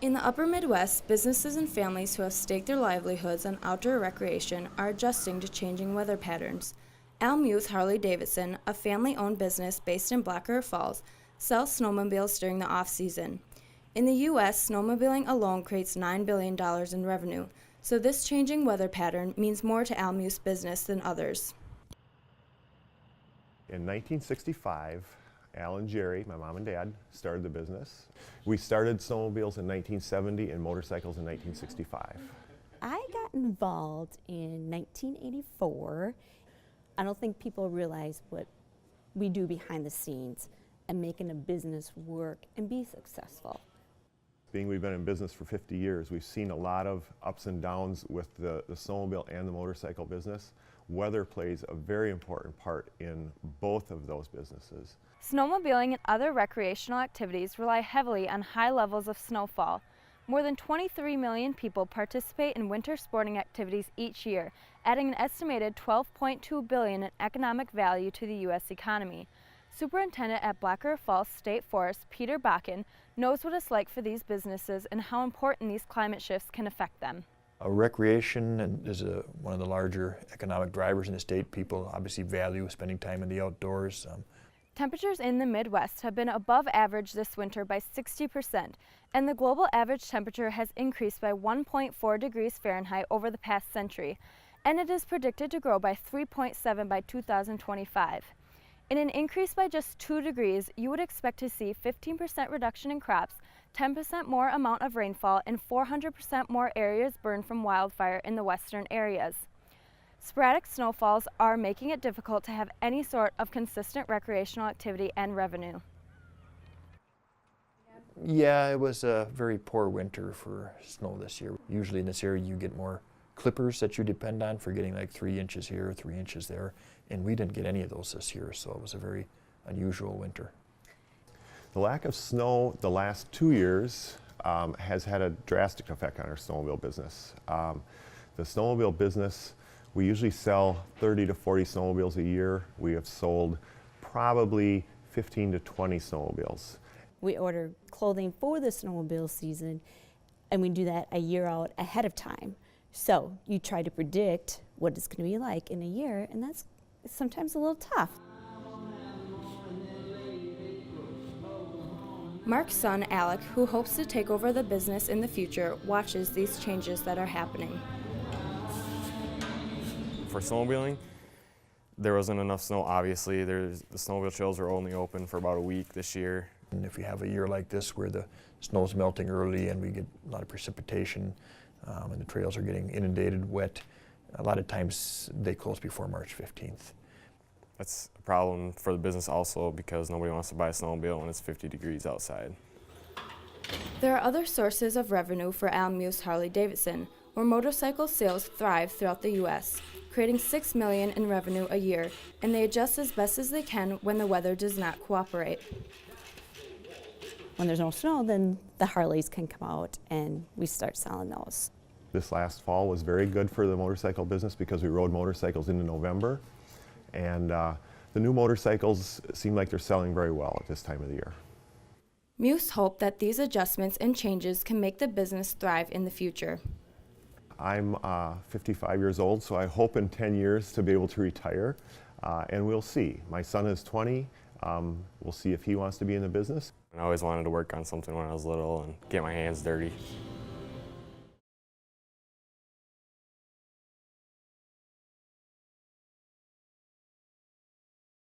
In the upper Midwest, businesses and families who have staked their livelihoods on outdoor recreation are adjusting to changing weather patterns. Muth Harley-Davidson, a family-owned business based in Black River Falls, sells snowmobiles during the off-season. In the U.S., snowmobiling alone creates $9 billion in revenue, so this changing weather pattern means more to Muth's business than others. In 1965, Al and Jerry, my mom and dad, started the business. We started snowmobiles in 1970 and motorcycles in 1965. I got involved in 1984. I don't think people realize what we do behind the scenes and making a business work and be successful. Being we've been in business for 50 years, we've seen a lot of ups and downs with the snowmobile and the motorcycle business. Weather plays a very important part in both of those businesses. Snowmobiling and other recreational activities rely heavily on high levels of snowfall. More than 23 million people participate in winter sporting activities each year, adding an estimated $12.2 billion in economic value to the U.S. economy. Superintendent at Black River Falls State Forest, Peter Bakken, knows what it's like for these businesses and how important these climate shifts can affect them. Recreation is one of the larger economic drivers in the state. People obviously value spending time in the outdoors. Temperatures in the Midwest have been above average this winter by 60%, and the global average temperature has increased by 1.4 degrees Fahrenheit over the past century, and it is predicted to grow by 3.7 by 2025. In an increase by just 2 degrees, you would expect to see 15% reduction in crops, 10% more amount of rainfall, and 400% more areas burned from wildfire in the western areas. Sporadic snowfalls are making it difficult to have any sort of consistent recreational activity and revenue. Yeah, it was a very poor winter for snow this year. Usually in this area you get more clippers that you depend on for getting like 3 inches here, 3 inches there, and we didn't get any of those this year, so it was a very unusual winter. The lack of snow the last 2 years has had a drastic effect on our snowmobile business. The snowmobile business, we usually sell 30 to 40 snowmobiles a year. We have sold probably 15 to 20 snowmobiles. We order clothing for the snowmobile season, and we do that a year out ahead of time. So you try to predict what it's going to be like in a year, and that's sometimes a little tough. Mark's son, Alec, who hopes to take over the business in the future, watches these changes that are happening. For snowmobiling, there wasn't enough snow, obviously. The snowmobile trails were only open for about a week this year. And if we have a year like this where the snow's melting early and we get a lot of precipitation and the trails are getting inundated, wet, a lot of times they close before March 15th. That's a problem for the business also because nobody wants to buy a snowmobile when it's 50 degrees outside. There are other sources of revenue for Muth Harley-Davidson, where motorcycle sales thrive throughout the U.S., creating $6 million in revenue a year, and they adjust as best as they can when the weather does not cooperate. When there's no snow, then the Harleys can come out and we start selling those. This last fall was very good for the motorcycle business because we rode motorcycles into November, and the new motorcycles seem like they're selling very well at this time of the year. Muths hope that these adjustments and changes can make the business thrive in the future. I'm 55 years old, so I hope in 10 years to be able to retire, and we'll see. My son is 20. We'll see if he wants to be in the business. I always wanted to work on something when I was little and get my hands dirty.